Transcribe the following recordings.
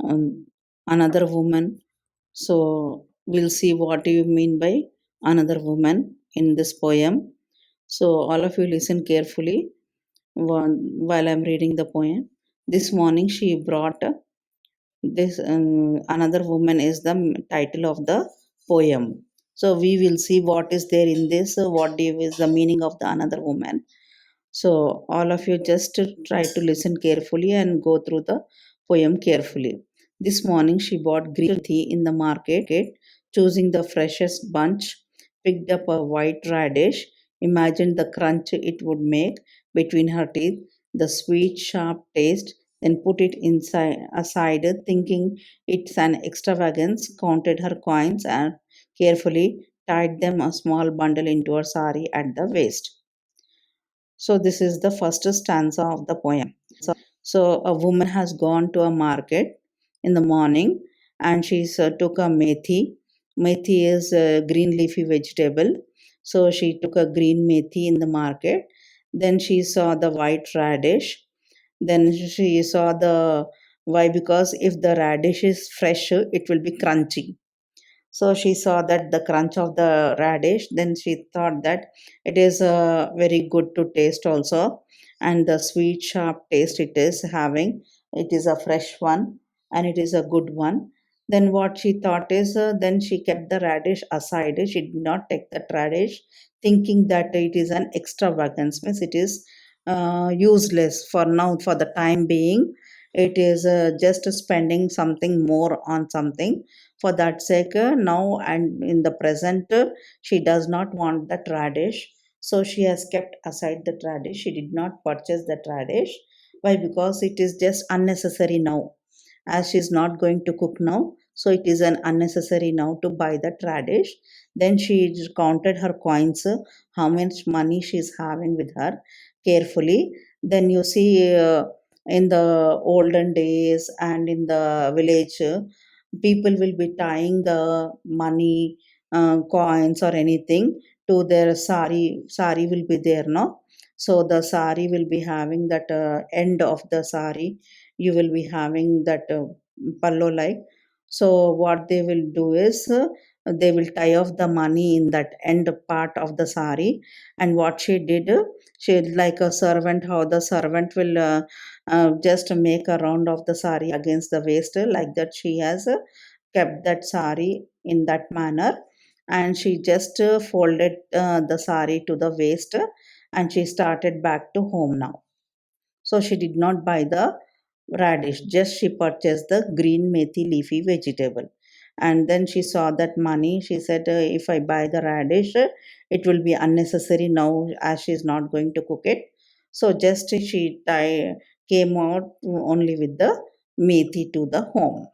um, another woman. So we'll see what do you mean by another woman in this poem. So all of you listen carefully while I'm reading the poem. This morning she brought this another woman is the title of the poem. So we will see what is there in this. Is the meaning of the another woman. So, all of you just try to listen carefully and go through the poem carefully. This morning, she bought green tea in the market, choosing the freshest bunch, picked up a white radish, imagined the crunch it would make between her teeth, the sweet, sharp taste, then put it aside, thinking it's an extravagance, counted her coins, and carefully tied them a small bundle into her sari at the waist. So, this is the first stanza of the poem. So, a woman has gone to a market in the morning and she took a methi. Methi is a green leafy vegetable. So, she took a green methi in the market. Then she saw the white radish. Then she saw the why because if the radish is fresh, it will be crunchy. So she saw that the crunch of the radish, then she thought that it is very good to taste also, and the sweet, sharp taste it is having. It is a fresh one and it is a good one. Then what she thought is, then she kept the radish aside. She did not take that radish, thinking that it is an extravagance, means it is useless for now, for the time being. It is just spending something more on something for that sake, now and in the present, she does not want that radish. So she has kept aside the radish. She did not purchase that radish. Why? Because it is just unnecessary now. As she is not going to cook now, so it is an unnecessary now to buy that radish. Then she counted her coins, how much money she is having with her carefully. Then you see, in the olden days and in the village, people will be tying the money, coins or anything to their sari will be there, no? So the sari will be having that end of the sari, you will be having that pallo like. So what they will do is, they will tie off the money in that end part of the sari. And what she did, she like a servant, how the servant will just make a round of the sari against the waist, like that she has kept that sari in that manner. And she just folded the sari to the waist, and she started back to home now. So she did not buy the radish, just she purchased the green methi leafy vegetable. And then she saw that money. She said, if I buy the radish, it will be unnecessary now as she is not going to cook it. So just came out only with the methi to the home.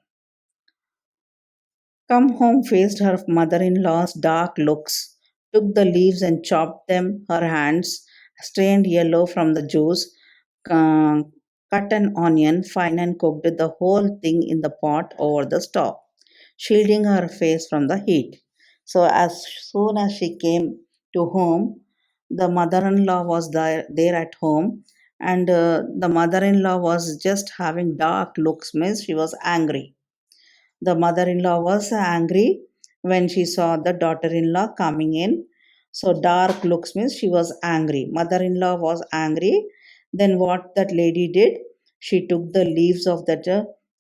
Come home faced her mother in law's dark looks, took the leaves and chopped them, her hands stained yellow from the juice, uh, cut an onion fine and cooked the whole thing in the pot over the stove, shielding her face from the heat. So, as soon as she came to home, the mother in law was there at home, and the mother in law was just having dark looks, means she was angry. The mother in law was angry when she saw the daughter in law coming in. So, dark looks means she was angry. Mother in law was angry. Then, what that lady did, she took the leaves of that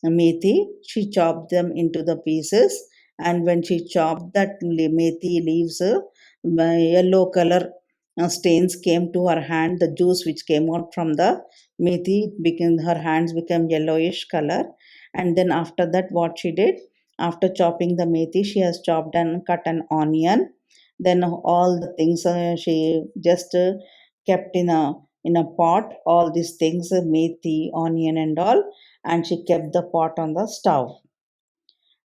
methi, she chopped them into the pieces. And when she chopped that methi leaves, yellow color stains came to her hand. The juice which came out from the methi became, her hands became yellowish color. And then after that, what she did, after chopping the methi, she has chopped and cut an onion. Then all the things she just kept in a pot, all these things, methi, onion and all. And she kept the pot on the stove.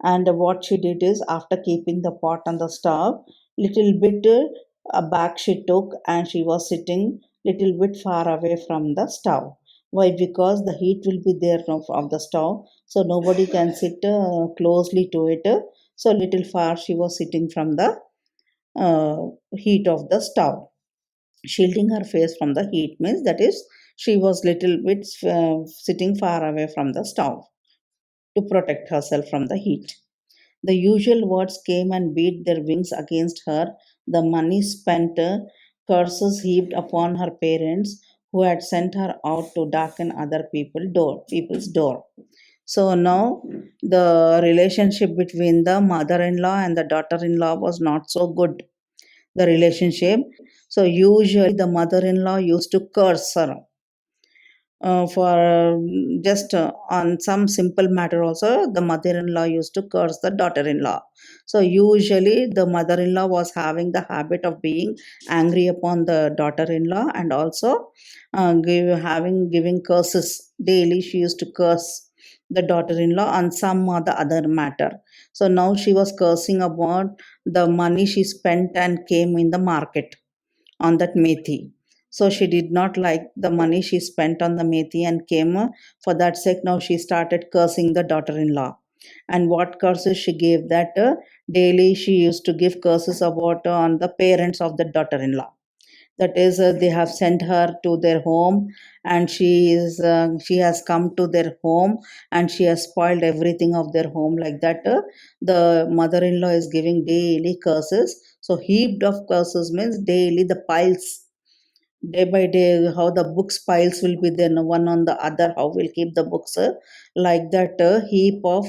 And what she did is, after keeping the pot on the stove, little bit back she took, and she was sitting little bit far away from the stove. Why? Because the heat will be there of the stove, so nobody can sit closely to it. So little far she was sitting from the heat of the stove, shielding her face from the heat, means that is she was little bit sitting far away from the stove. to protect herself from the heat. The usual words came and beat their wings against her. The money spent, curses heaped upon her parents who had sent her out to darken other people's door. So now the relationship between the mother-in-law and the daughter-in-law was not so good. The relationship. So usually the mother-in-law used to curse her for just on some simple matter also the mother-in-law used to curse the daughter-in-law. So usually the mother-in-law was having the habit of being angry upon the daughter-in-law and also giving curses daily. She used to curse the daughter-in-law on some or the other matter. So now she was cursing about the money she spent and came in the market on that methi. So she did not like the money she spent on the methi and came. For that sake, now she started cursing the daughter in law. And what curses she gave that daily she used to give curses about on the parents of the daughter in law. That is, they have sent her to their home, and she has come to their home, and she has spoiled everything of their home like that. The mother-in-law is giving daily curses. So heaped of curses means daily the piles, day by day how the books piles will be there one on the other, how we'll keep the books like that. Heap of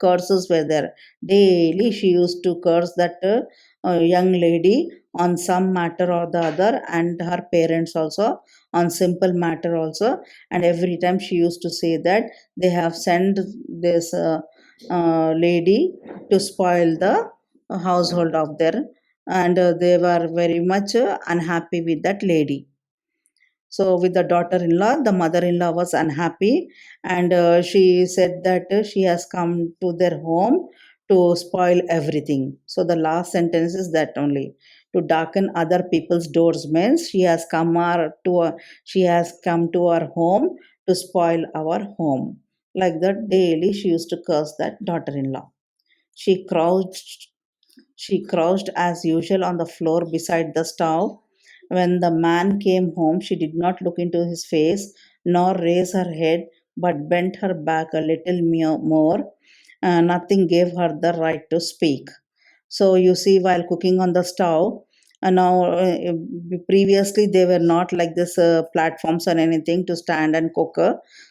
curses were there. Daily she used to curse that young lady on some matter or the other, and her parents also on simple matter also. And every time she used to say that they have sent this lady to spoil the household of their, and they were very much unhappy with that lady. So, with the daughter in law, the mother in law was unhappy, and she said that she has come to their home to spoil everything. So, the last sentence is that only. To darken other people's doors means she has come to our home to spoil our home. Like that, daily she used to curse that daughter in law. She crouched she crouched as usual on the floor beside the stove. When the man came home, she did not look into his face nor raise her head, but bent her back a little more. Nothing gave her the right to speak. So you see, while cooking on the stove, now previously they were not like this platforms or anything to stand and cook.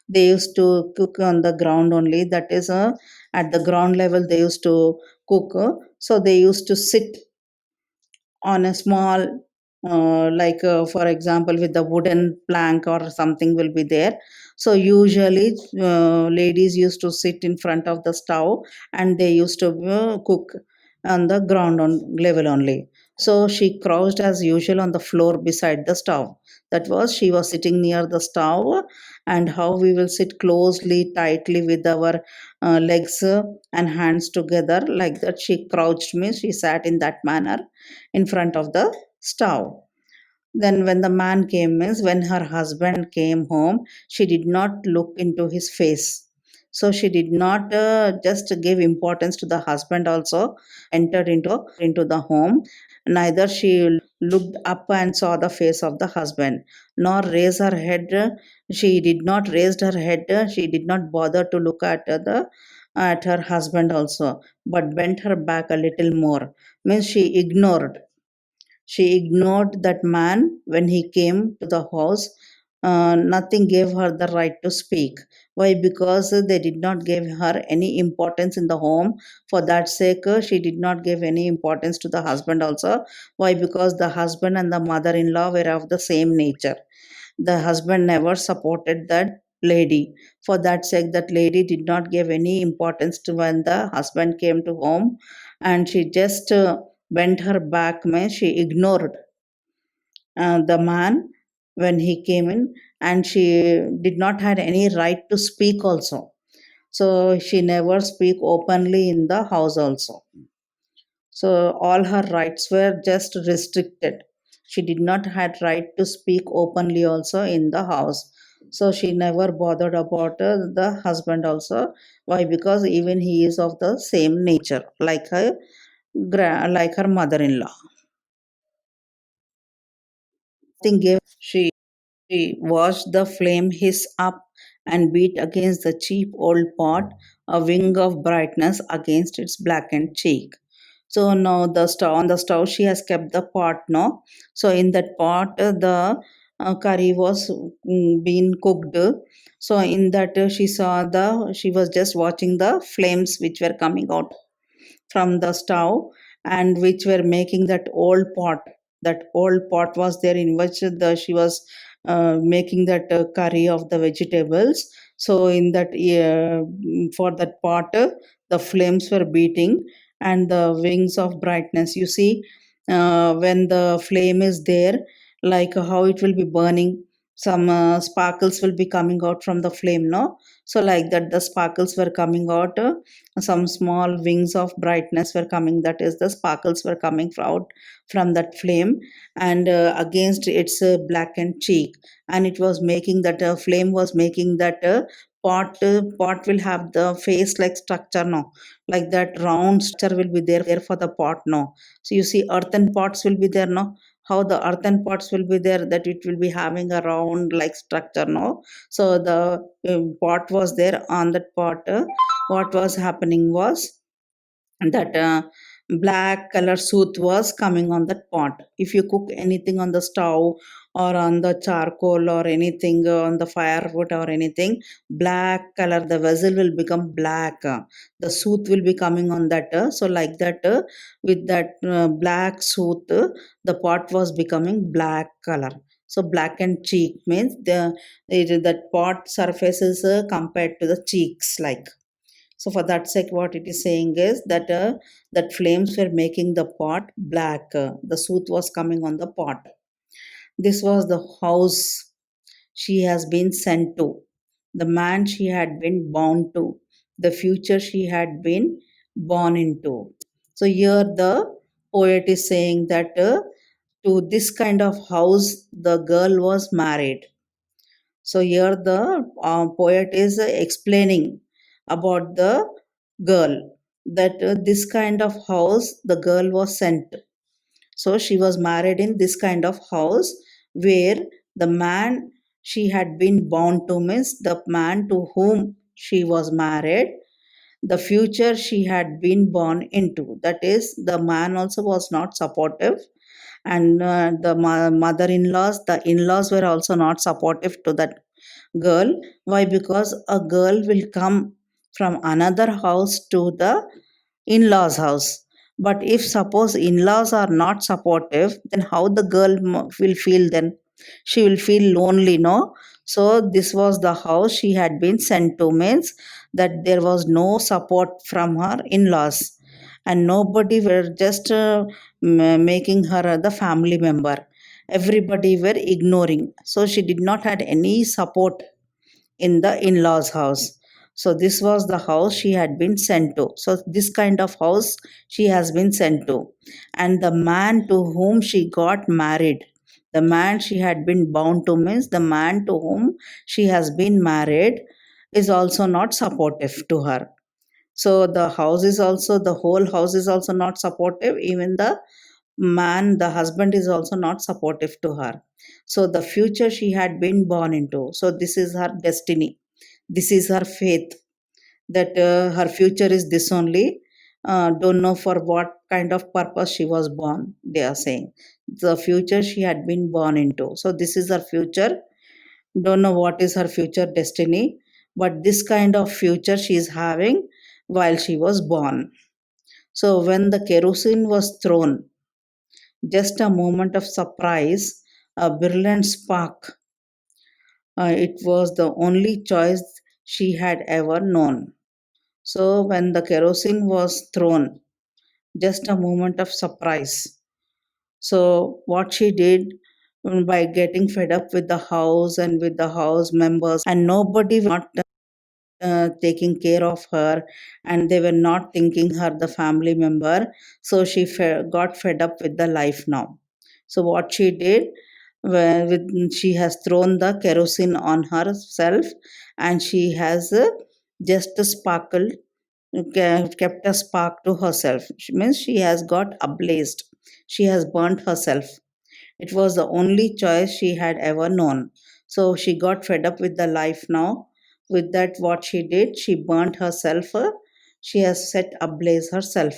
They used to cook on the ground only. That is, at the ground level they used to cook. So they used to sit on a small like for example with the wooden plank or something will be there. So usually ladies used to sit in front of the stove, and they used to cook on the ground on level only. So she crouched as usual on the floor beside the stove. That was, she was sitting near the stove. And how we will sit closely tightly with our legs and hands together like that, she crouched means she sat in that manner in front of the stove. Then, when the man came, means when her husband came home, she did not look into his face. So she did not just give importance to the husband. Also, entered into the home. Neither she looked up and saw the face of the husband, nor raise her head. She did not raise her head. She did not bother to look at her husband also, but bent her back a little more. Means she ignored that man when he came to the house. Nothing gave her the right to speak. Why? Because they did not give her any importance in the home. For that sake, she did not give any importance to the husband also. Why? Because the husband and the mother-in-law were of the same nature. The husband never supported that lady. For that sake, that lady did not give any importance to when the husband came to home, and she just bent her back, means she ignored the man when he came in, and she did not had any right to speak also. So she never speak openly in the house also. So all her rights were just restricted. She did not had right to speak openly also in the house. So she never bothered about the husband also. Why? Because even he is of the same nature like her mother-in-law. Nothing gave. She watched the flame hiss up and beat against the cheap old pot a wing of brightness against its blackened cheek. So now the stove on the stove she has kept the pot no. So in that pot the curry was being cooked. So in that she was just watching the flames which were coming out from the stove and which were making that old pot. That old pot was there in which she was making that curry of the vegetables. So in that for that pot the flames were beating and the wings of brightness, you see, when the flame is there, like how it will be burning, some sparkles will be coming out from the flame no. So like that the sparkles were coming out, some small wings of brightness were coming, that is the sparkles were coming out from that flame, and against its blackened cheek, and it was making that flame was making that pot will have the face like structure no, like that round structure will be there for the pot no. So you see earthen pots will be there no, how the earthen pots will be there, that it will be having a round like structure no. So the pot was there. On that pot what was happening was that black color soot was coming on that pot. If you cook anything on the stove or on the charcoal or anything on the firewood or anything, black color the vessel will become black. The soot will be coming on that. So like that, with that black soot, the pot was becoming black color. So black and cheek means that pot surface is compared to the cheeks like. So for that sake, what it is saying is that that flames were making the pot black. The soot was coming on the pot. This was the house she has been sent to, the man she had been bound to, the future she had been born into. So here the poet is saying that to this kind of house the girl was married. So here the poet is explaining about the girl, that this kind of house the girl was sent. So she was married in this kind of house where the man she had been bound to, means the man to whom she was married, the future she had been born into. That is, the man also was not supportive, and the mother-in-laws, the in-laws were also not supportive to that girl. Why? Because a girl will come from another house to the in-laws house, but if suppose in-laws are not supportive, then how the girl will feel then? She will feel lonely no. So this was the house she had been sent to, means that there was no support from her in-laws, and nobody were just making her the family member, everybody were ignoring, so she did not had any support in the in-laws house. So this was the house she had been sent to. So this kind of house she has been sent to, and the man to whom she got married, the man she had been bound to, means the man to whom she has been married is also not supportive to her. So the house is also, the whole house is also not supportive, even the man, the husband is also not supportive to her. So the future she had been born into, so this is her destiny, this is her faith, that her future is this only. Don't know for what kind of purpose she was born, they are saying. The future she had been born into, so this is her future. Don't know what is her future destiny, but this kind of future she is having while she was born. So when the kerosene was thrown, just a moment of surprise, a brilliant spark. It was the only choice she had ever known. So, when the kerosene was thrown, just a moment of surprise. So, what she did, by getting fed up with the house and with the house members, and nobody was not taking care of her, and they were not thinking her the family member. So she got fed up with the life now. So what she did, she has thrown the kerosene on herself, and she has just sparkled, kept a spark to herself. She means she has got ablazed, she has burnt herself. It was the only choice she had ever known. So she got fed up with the life now. with that, what she did, she burnt herself. She has set ablaze herself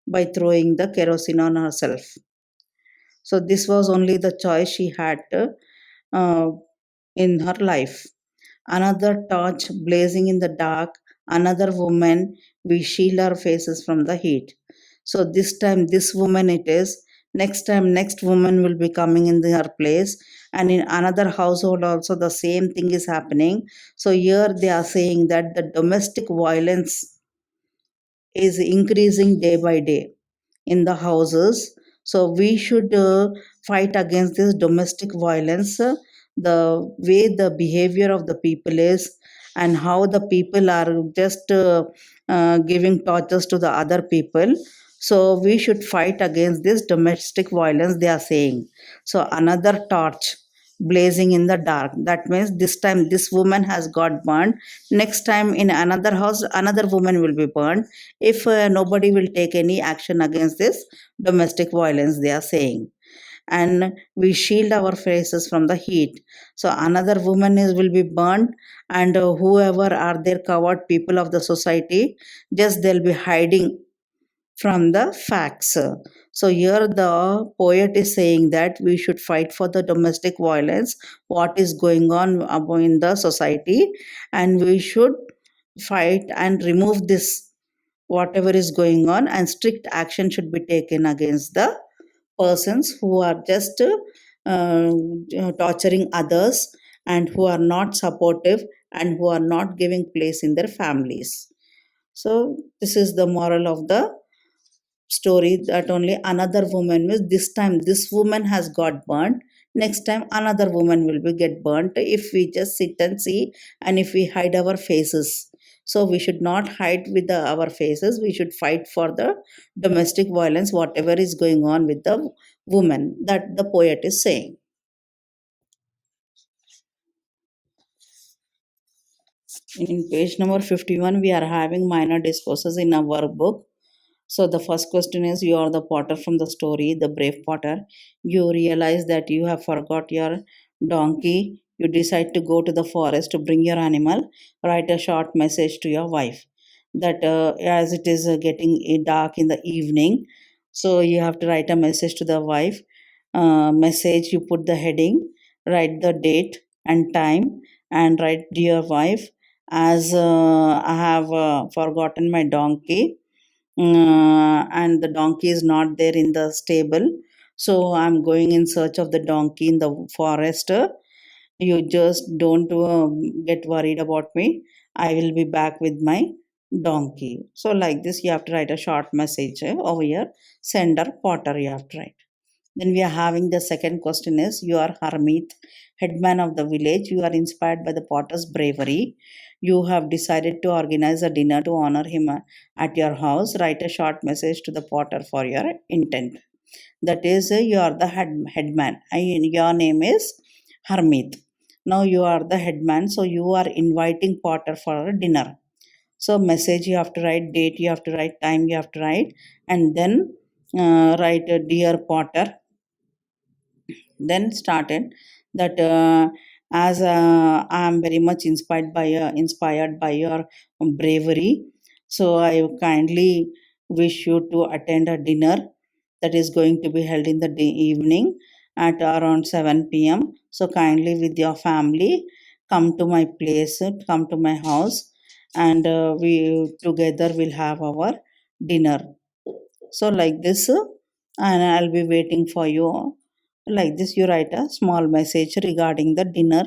by throwing the kerosene on herself. So this was only the choice she had uh, in her life. Another torch blazing in the dark, another woman, we shield our faces from the heat. So this time, this woman it is. Next time, next woman will be coming in her place, and in another household also the same thing is happening. So here they are saying that the domestic violence is increasing day by day in the houses. So we should fight against this domestic violence. The way the behavior of the people is, and how the people are just giving tortures to the other people. So we should fight against this domestic violence, they are saying. So another torch blazing in the dark. That means this time this woman has got burned. Next time in another house, another woman will be burned if nobody will take any action against this domestic violence, they are saying. And we shield our faces from the heat. So another woman is will be burned, and whoever are there covered people of the society, just they'll be hiding from the facts. So here the poet is saying that we should fight for the domestic violence, what is going on in the society, and we should fight and remove this whatever is going on, and strict action should be taken against the persons who are just torturing others, and who are not supportive, and who are not giving place in their families. So this is the moral of the story, that only another woman means this time this woman has got burnt, next time another woman will be get burnt if we just sit and see, and if we hide our faces. So we should not hide with our faces, we should fight for the domestic violence whatever is going on with the woman, that the poet is saying. In page number 51, we are having minor discourses in our workbook. So the first question is, you are the potter from the story, the brave potter. You realize that you have forgot your donkey. You decide to go to the forest to bring your animal. Write a short message to your wife. That as it is getting dark in the evening, so you have to write a message to the wife. Message, you put the heading, write the date and time, and write, dear wife, as I have forgotten my donkey, and the donkey is not there in the stable, so I'm going in search of the donkey in the forest. You just don't get worried about me, I will be back with my donkey. So like this you have to write a short message over here. Sender, potter, you have to write. Then we are having the second question is, you are hermit, headman of the village. You are inspired by the potter's bravery. You have decided to organize a dinner to honor him at your house. Write a short message to the potter for your intent. That is, you are the headman. Your name is Hermit. Now you are the headman, so you are inviting potter for a dinner. So message you have to write, date you have to write, time you have to write, and then write, dear potter. Then started that as I am very much inspired by your bravery, so I kindly wish you to attend a dinner that is going to be held in the evening at around 7 p.m. So kindly with your family come to my place, come to my house, and we together will have our dinner. So like this, and I'll be waiting for you. Like this, you write a small message regarding the dinner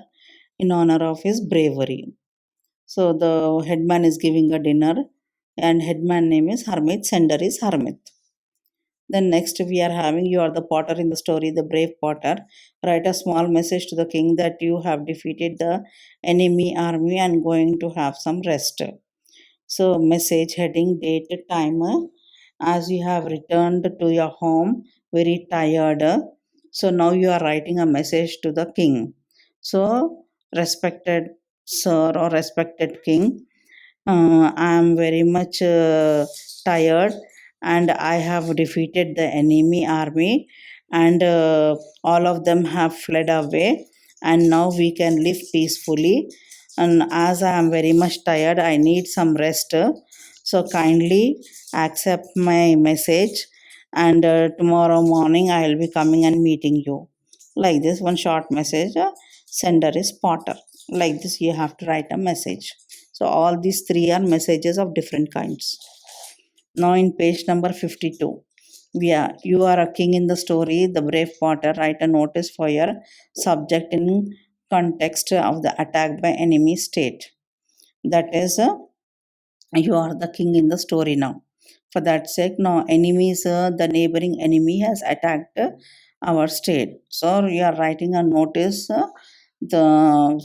in honor of his bravery. So the headman is giving a dinner, and headman name is Hermit, sender is Hermit. Then next we are having, you are the potter in the story, the brave potter. Write a small message to the king that you have defeated the enemy army and going to have some rest. So message, heading, date, time, as you have returned to your home very tired. So now you are writing a message to the king. So, respected sir or respected king, I am very much tired, and I have defeated the enemy army, and all of them have fled away, and now we can live peacefully. and as I am very much tired, I need some rest. So kindly accept my message, and tomorrow morning I will be coming and meeting you. Like this, one short message. Sender is Potter. Like this, you have to write a message. So all these three are messages of different kinds. Now in page number 52. Yeah, you are a king in the story, the brave Potter. Write a notice for your subject in context of the attack by enemy state. That is, you are the king in the story now. For that sake, now enemies, the neighboring enemy has attacked our state. So you are writing a notice for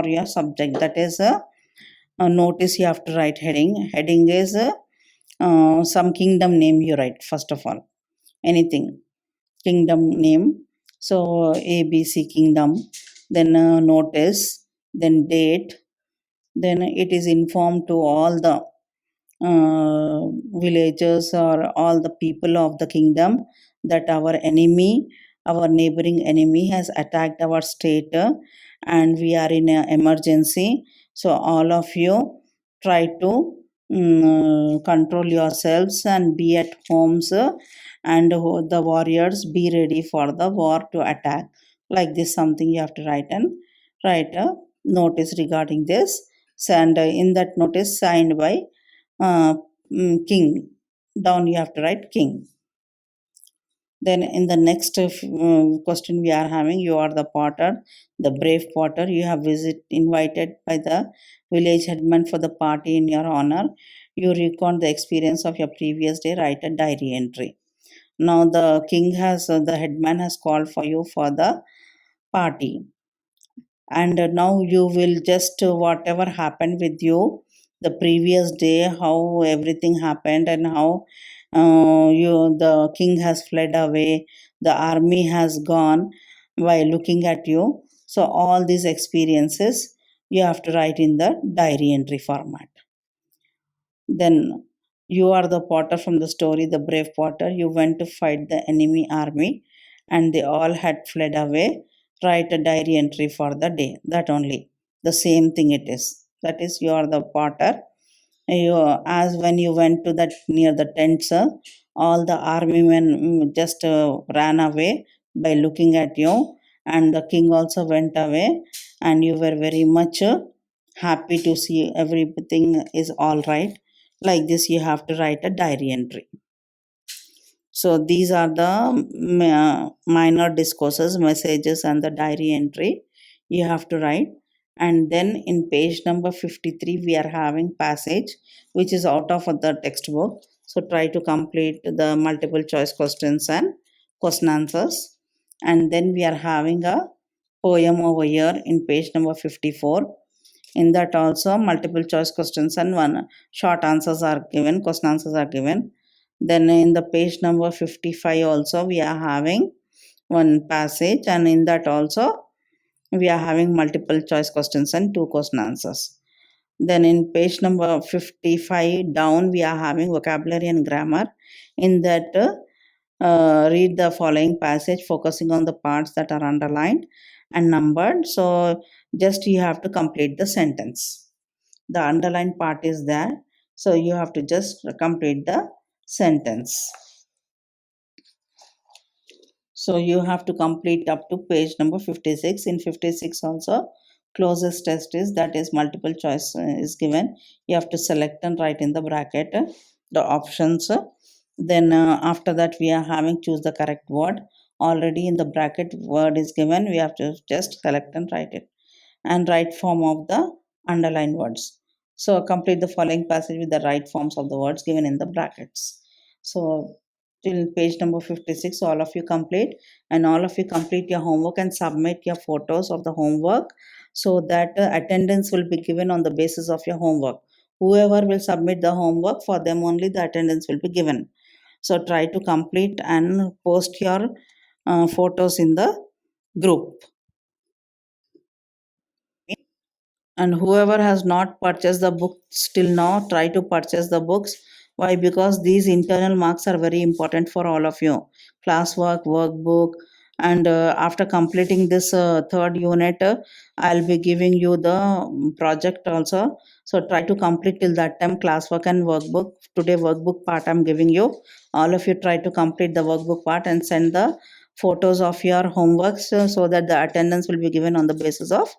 your subject. That is a notice you have to write heading. Heading is some kingdom name you write first of all. Anything kingdom name. So ABC kingdom. Then notice. Then date. Then it is informed to all the villagers or all the people of the kingdom that our enemy, our neighboring enemy, has attacked our state, and we are in an emergency. So, all of you try to control yourselves and be at homes, and the warriors be ready for the war to attack. Like this, something you have to write and write a notice regarding this. And in that notice, signed by uh, king. Down you have to write king. Then in the next question we are having, you are the potter, the brave potter. You have invited by the village headman for the party in your honor. You recount the experience of your previous day. Write a diary entry. Now the king has the headman has called for you for the party, and now you will just whatever happened with you the previous day, how everything happened, and how you the king has fled away, the army has gone by looking at you. So all these experiences you have to write in the diary entry format. Then you are the potter from the story, the brave potter. You went to fight the enemy army and they all had fled away. Write a diary entry for the day. That only. The same thing it is. That is, you are the potter. As when you went to that near the tents, all the army men just ran away by looking at you, and the king also went away, and you were very much happy to see everything is all right. Like this, you have to write a diary entry. So these are the minor discourses, messages, and the diary entry you have to write. And then in page number 53, we are having passage which is out of the textbook. So try to complete the multiple choice questions and question answers. And then we are having a poem over here in page number 54. In that also multiple choice questions and one short answers are given, question answers are given. Then in the page number 55 also we are having one passage, and in that also we are having multiple choice questions and two question answers. Then in page number 55 down we are having vocabulary and grammar. In that read the following passage focusing on the parts that are underlined and numbered. So just you have to complete the sentence. The underlined part is there, so you have to just complete the sentence. So you have to complete up to page number 56. In 56 also closest test is, that is multiple choice is given. You have to select and write in the bracket the options. Then after that we are having choose the correct word. Already in the bracket word is given, we have to just select and write it, and right form of the underlined words. So complete the following passage with the right forms of the words given in the brackets. So till page number 56 all of you complete, and all of you complete your homework and submit your photos of the homework, so that attendance will be given on the basis of your homework. Whoever will submit the homework, for them only the attendance will be given. So try to complete and post your photos in the group. And whoever has not purchased the books till now, try to purchase the books. Why? Because these internal marks are very important for all of you. Classwork, workbook, And after completing this third unit, I'll be giving you the project also. So try to complete till that time classwork and workbook. Today workbook part I'm giving you. All of you try to complete the workbook part and send the photos of your homeworks, so that the attendance will be given on the basis of